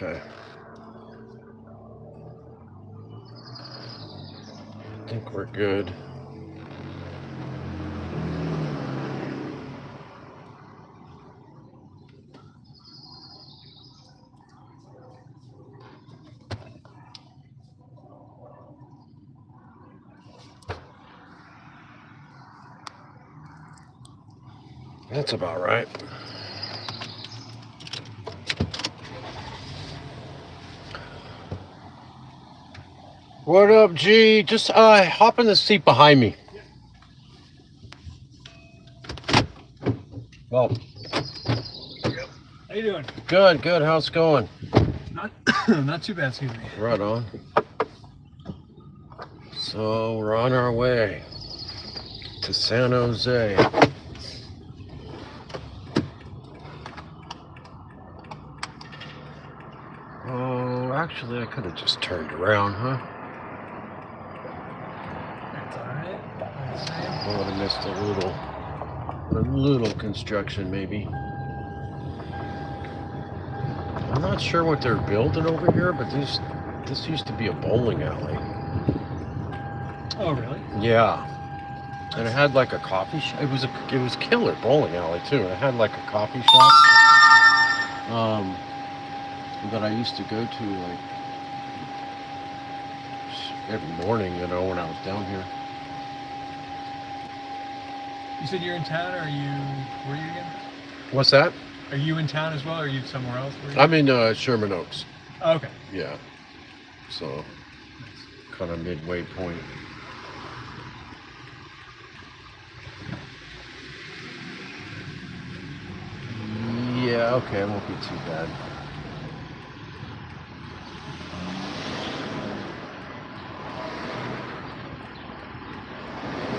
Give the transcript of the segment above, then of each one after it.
Okay. I think we're good. That's about right. What up, G? Just hop in the seat behind me. Well, how you doing? Good, good. How's it going? Not too bad, excuse me. Right on. So we're on our way to San Jose. Oh, actually, I could have just turned around, huh? That's alright. I would have missed a little construction, maybe. I'm not sure what they're building over here, but this used to be a bowling alley. Oh, really? Yeah. And it had like a coffee shop. It was killer bowling alley too. It had like a coffee shop that I used to go to like every morning, you know, when I was down here. You said you're in town, or where are you again? What's that? Are you in town as well, or are you somewhere else? I'm in Sherman Oaks. Oh, okay. Yeah. So kind of midway point. Yeah, okay, it won't be too bad.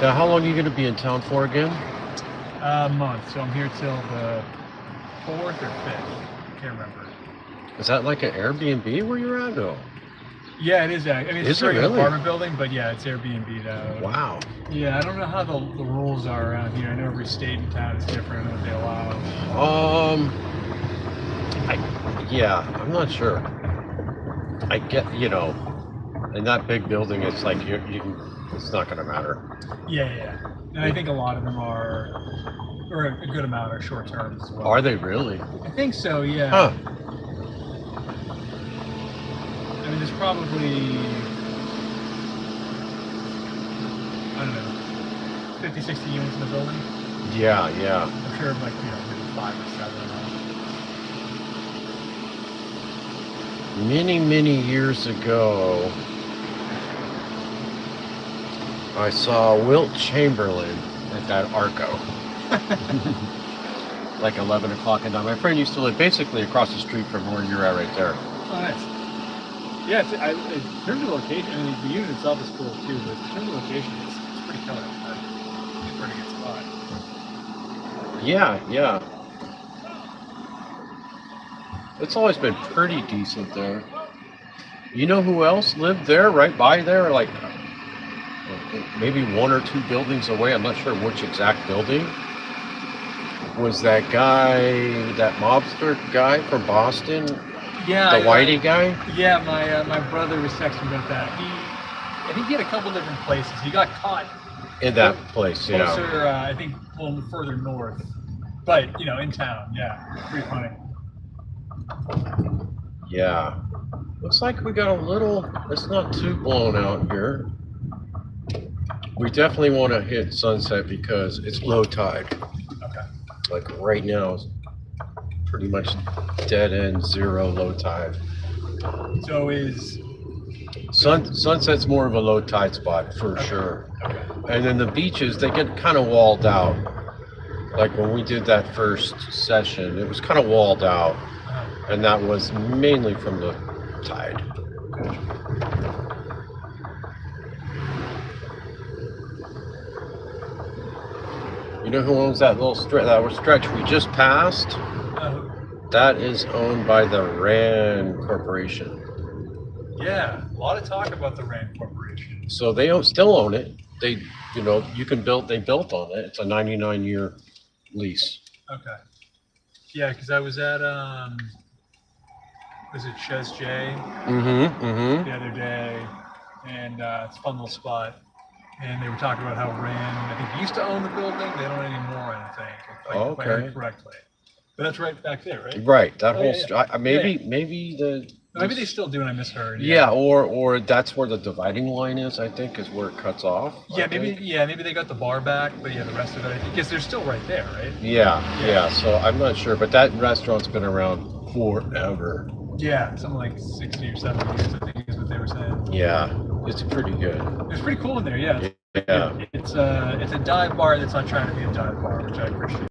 Now, how long are you going to be in town for again? A month, so I'm here till the 4th or 5th. Can't remember. Is that like an Airbnb where you're at? No. Yeah, it is. I mean, it's Is it an really? apartment building, but yeah, it's Airbnb though. Wow. Yeah, I don't know how the rules are around here. I know every state and town is different what they allow. Yeah, I'm not sure. I get, you know, in that big building, it's like you can, it's not going to matter. Yeah. And I think a lot of them are, or a good amount are short term as well. Are they really? I think so, yeah. Huh. I mean, there's probably, I don't know, 50, 60 units in the building. Yeah. I'm sure like, maybe 5 or 7. Many years ago, I saw Wilt Chamberlain at that Arco. Like 11 o'clock at night. My friend used to live basically across the street from where you're at right there. Oh, nice. Yeah, in terms of location, I mean, the unit itself is cool too, but in terms of location, it's pretty killer. It's a pretty good spot. Yeah. It's always been pretty decent there. You know who else lived there, right by there? Like maybe 1 or 2 buildings away. I'm not sure which exact building. Was that guy, that mobster guy from Boston? Yeah. The whitey guy? Yeah, my brother was texting about that. I think he had a couple different places. He got caught In that place, yeah. Closer, I think a little further north. But, in town, yeah. Pretty funny. Yeah. Looks like we got a little, it's not too blown out here. We definitely want to hit sunset because it's low tide. Okay. Like right now, it's pretty much dead end, 0 low tide. So is... Sunset's more of a low tide spot for sure. Okay. And then the beaches, they get kind of walled out. Like when we did that first session, it was kind of walled out. And that was mainly from the tide. You know who owns that little stretch we just passed? That is owned by the Rand Corporation. Yeah, a lot of talk about the Rand Corporation. So they still own it. They, they built on it. It's a 99-year lease. Okay. Yeah, because I was at was it Ches J Mm-hmm. the other day, and it's a fun little spot. And they were talking about how Rand, I think, used to own the building. They don't anymore, I think, if I heard correctly. But that's right back there, right? Right. That Oh, whole yeah. maybe Maybe they still do, and I misheard. Yeah, or that's where the dividing line is. I think is where it cuts off. Yeah, maybe they got the bar back, but yeah, the rest of it, I think, because they're still right there, right? Yeah. So I'm not sure, but that restaurant's been around forever. Yeah, something like 60 or 70 years, I think, is what they were saying. Yeah, it's pretty good. It's pretty cool in there, yeah. Yeah. It's a dive bar that's not trying to be a dive bar, which I appreciate.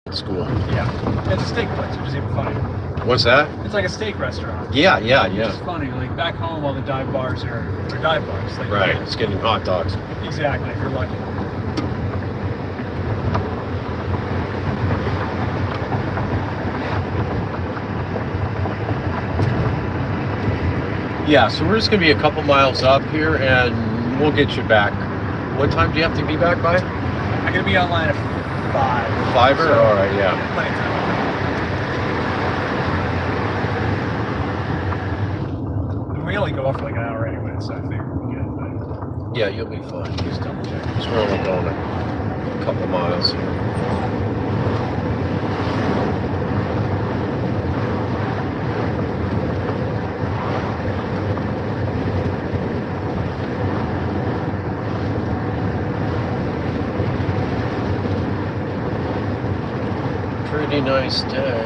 It's cool. Yeah. It's a steak place, which is even funnier. What's that? It's like a steak restaurant. Yeah. It's funny. Like back home, all the dive bars are dive bars. Like, Right. It's getting hot dogs. Exactly, if you're lucky. Yeah. So we're just gonna be a couple miles up here, and we'll get you back. What time do you have to be back by? I'm gonna be online at 5. 5 or? So, all right. Yeah. Plenty of time. We only go off for like an hour anyway, so I figure we'll get it. Yeah, you'll be fine. Just double check. Just we're only going a couple miles here. Pretty nice day.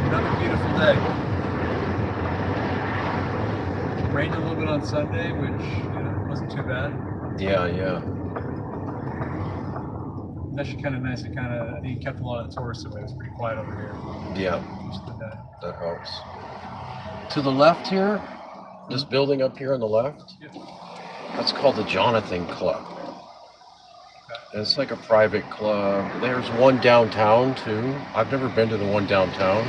Another beautiful day. Rained a little bit on Sunday, which wasn't too bad. Yeah. Actually, kind of nice. I think it kept a lot of the tourists away. It was pretty quiet over here. Yeah, Most of the day. that helps. To the left here, this building up here on the left, Yeah. that's called the Jonathan Club. And it's like a private club. There's one downtown too. I've never been to the one downtown.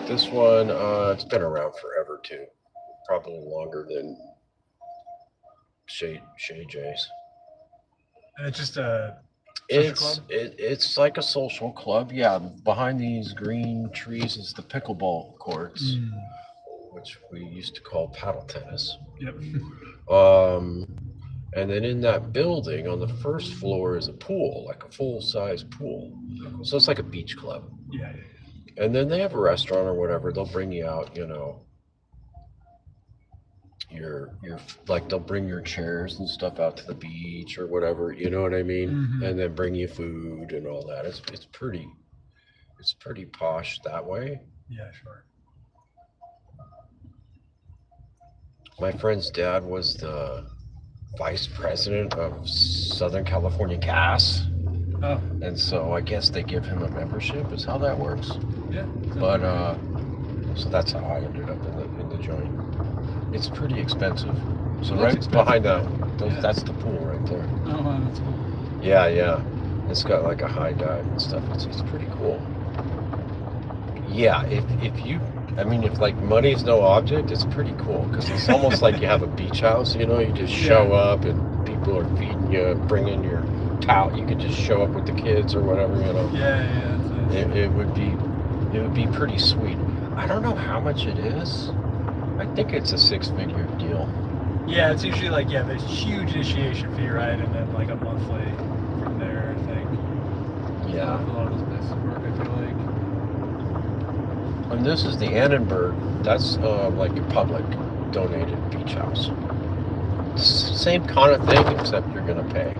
This one, it's been around forever too. Probably longer than Shay J's. And it's just a social club? It's like a social club. Yeah, behind these green trees is the pickleball courts, which we used to call paddle tennis. Yep. And then in that building on the first floor is a pool, like a full-size pool. So it's like a beach club. Yeah. And then they have a restaurant or whatever. They'll bring you out, your like they'll bring your chairs and stuff out to the beach or whatever, you know what I mean? Mm-hmm. And then bring you food and all that. It's pretty posh that way. Yeah, sure. My friend's dad was the vice president of Southern California Gas. Oh. And so I guess they give him a membership is how that works. Yeah. But so that's how I ended up in the joint. It's pretty expensive. So Well, right expensive. behind that, Yeah. that's the pool right there. Oh, wow, that's cool. Yeah. It's got like a high dive and stuff. It's pretty cool. Yeah, if like money's no object, it's pretty cool because it's almost like you have a beach house. You just show up and people are feeding you, bringing your towel. You can just show up with the kids or whatever. Yeah. That's nice. It would be pretty sweet. I don't know how much it is. I think it's a 6-figure deal. Yeah, it's usually like the huge initiation fee, right? And then like a monthly from there, I think. Yeah. A lot of those places work, I feel like. And this is the Annenberg. That's like a public donated beach house. Same kind of thing, except you're gonna pay.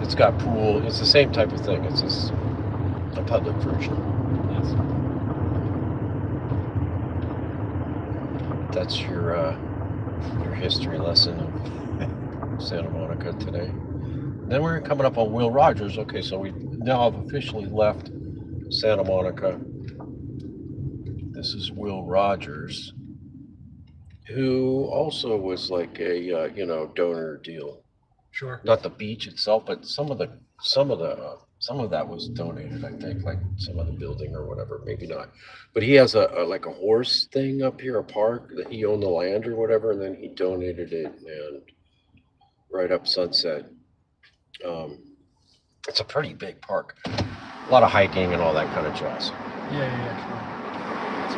It's got pool. It's the same type of thing. It's just a public version. Yes. That's your history lesson of Santa Monica today. Then we're coming up on Will Rogers. Okay, so we now have officially left Santa Monica. This is Will Rogers, who also was like a donor deal. Sure. Not the beach itself, but some of that was donated. I think, like some of the building or whatever. Maybe not, but he has a like a horse thing up here, a park that he owned the land or whatever, and then he donated it and right up Sunset. It's a pretty big park, a lot of hiking and all that kind of jazz. Yeah, sure.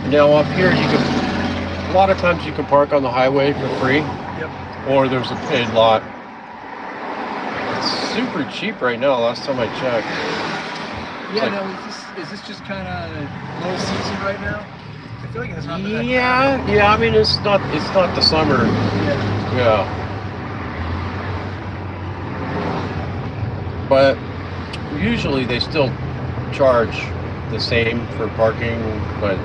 Now up here, a lot of times you can park on the highway for free, Yep. or there's a paid lot. It's super cheap right now. Last time I checked. Yeah. Like, Now is this just kind of low season right now? I feel like it has not been that yeah. I mean, it's not the summer. Yeah. Yeah. But usually they still charge the same for parking, but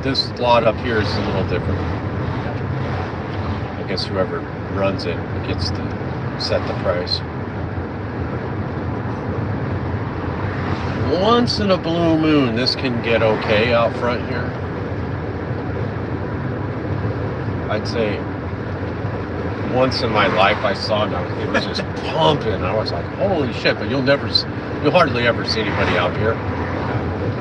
this lot up here is a little different. I guess whoever runs it gets to set the price. Once in a blue moon, this can get okay out front here. I'd say once in my life I saw it, it was just pumping. I was like, holy shit, but you'll hardly ever see anybody out here.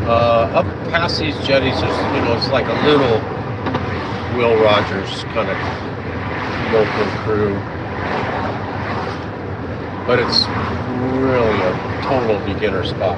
Up past these jetties, it's like a little Will Rogers kind of local crew. But it's really a total beginner spot.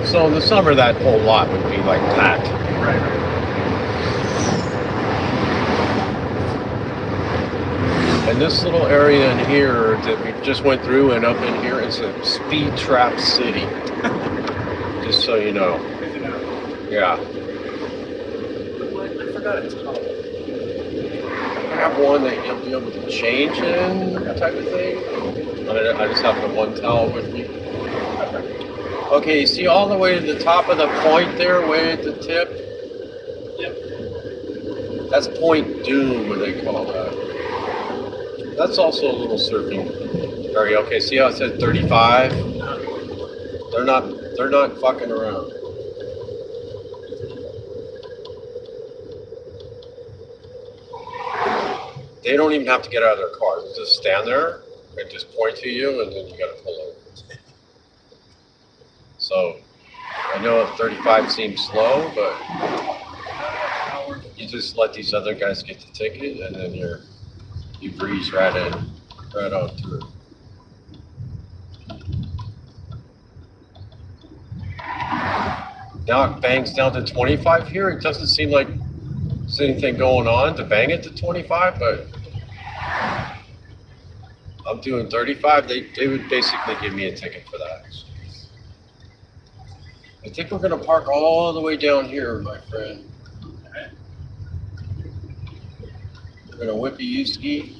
So in the summer, that whole lot would be like packed. Right. And this little area in here that we just went through and up in here is a speed trap city. Just so you know. Good to know. Yeah. I forgot it's called. I have one that you'll be able to change in type of thing. I just have the one towel with me. Okay, you see all the way to the top of the point there, way at the tip? Yep. That's Point Doom, what they call that. That's also a little surfing area. Okay, see how it says 35? They're not fucking around. They don't even have to get out of their car. They just stand there and just point to you, and then you gotta pull over. So, I know 35 seems slow, but you just let these other guys get the ticket, and then you breeze right on through. Now it bangs down to 25 here. It doesn't seem like there's anything going on to bang it to 25, but I'm doing 35. They would basically give me a ticket for that. I think we're gonna park all the way down here, my friend. We're gonna whippy-you-ski,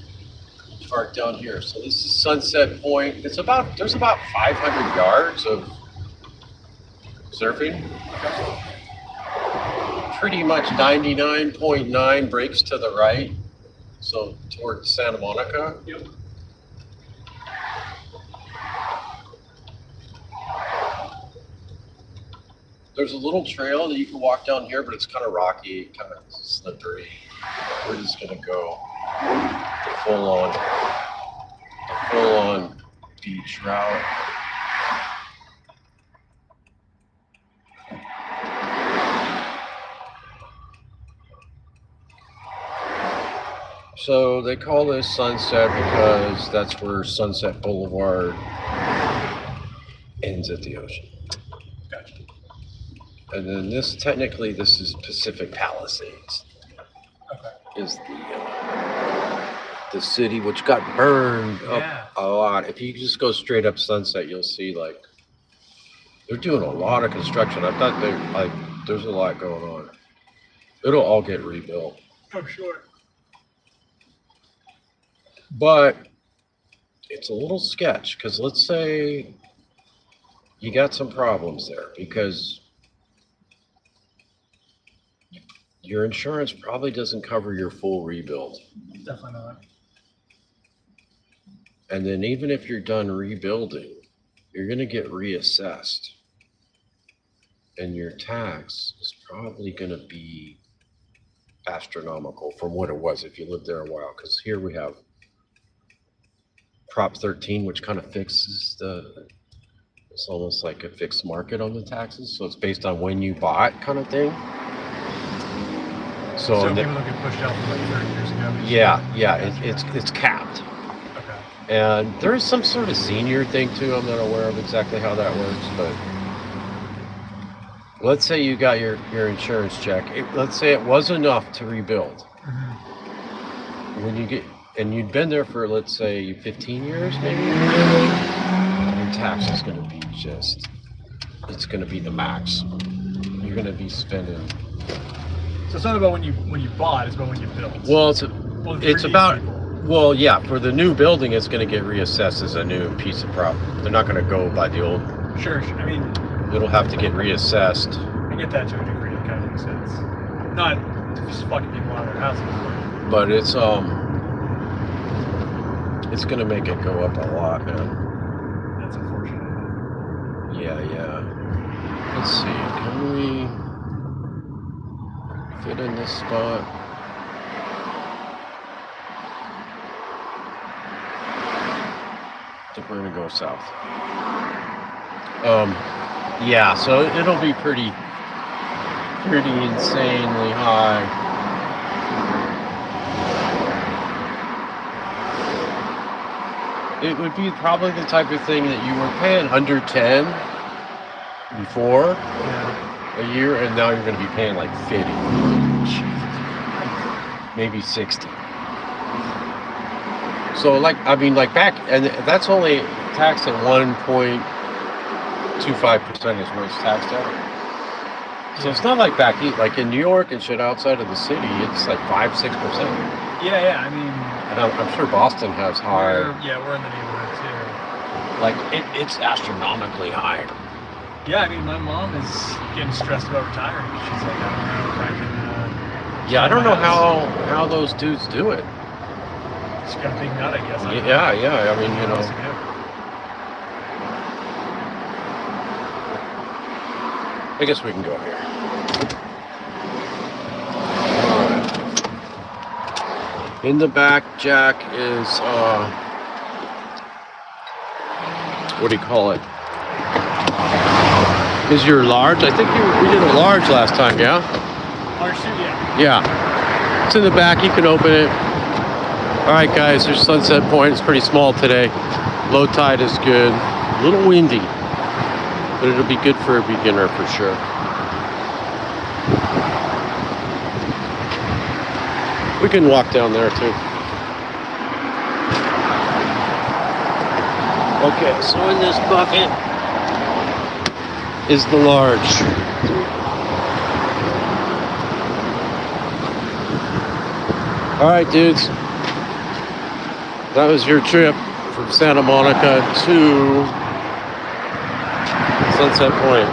park down here. So this is Sunset Point. There's about 500 yards of surfing. Pretty much 99.9 breaks to the right, so towards Santa Monica. Yep. There's a little trail that you can walk down here, but it's kind of rocky, kind of slippery. We're just gonna go the full on beach route. So they call this Sunset because that's where Sunset Boulevard ends at the ocean. Gotcha. And then this is Pacific Palisades. Okay. Is the city which got burned up a lot. If you just go straight up Sunset, you'll see like they're doing a lot of construction. I thought there's a lot going on. It'll all get rebuilt. Oh, sure. But it's a little sketch because let's say you got some problems there because your insurance probably doesn't cover your full rebuild. Definitely not. And then even if you're done rebuilding, you're going to get reassessed. and your tax is probably going to be astronomical from what it was if you lived there a while. Because here we have Prop 13, which kind of fixes it's almost like a fixed market on the taxes. So it's based on when you bought kind of thing. So people don't get pushed out for like 30 years ago. Yeah, it's capped. Okay. And there is some sort of senior thing too. I'm not aware of exactly how that works, but let's say you got your insurance check. Let's say it was enough to rebuild. Mm-hmm. When you get, and you'd been there for, let's say, 15 years maybe, your tax is going to be it's going to be the max. You're going to be spending. So it's not about when you bought, it's about when you built. Well, it's about, well, yeah, for the new building, it's going to get reassessed as a new piece of property. They're not going to go by the old. Sure. I mean, it'll have to get reassessed. I get that to a degree. It kind of makes sense. Not just fucking people out of their houses. But it's going to make it go up a lot, man. That's unfortunate. Yeah. Let's see. Can we fit in this spot? I think we're gonna go south. Yeah, so it'll be pretty insanely high. It would be probably the type of thing that you were paying under 10 before a year, and now you're going to be paying like 50, maybe 60. So like, I mean, like back, and that's only taxed at 1.25% is where it's taxed at. So it's not like back, like in New York and shit outside of the city, it's like 5-6%. Yeah, I mean, and I'm sure Boston has higher. We're in the neighborhood too. Like it's astronomically high. Yeah, I mean, my mom is getting stressed about retiring. She's like, I don't know if I can. Yeah, I don't know how those dudes do it. She's got a big nut, I guess. Yeah. I mean, you know. I guess we can go here. In the back, Jack, is what do you call it? Is your large? I think we did a large last time, yeah? Large suit, yeah. Yeah. It's in the back. You can open it. All right, guys. There's Sunset Point. It's pretty small today. Low tide is good. A little windy, but it'll be good for a beginner for sure. We can walk down there too. Okay, so in this bucket is the large. All right, dudes. That was your trip from Santa Monica to Sunset Point.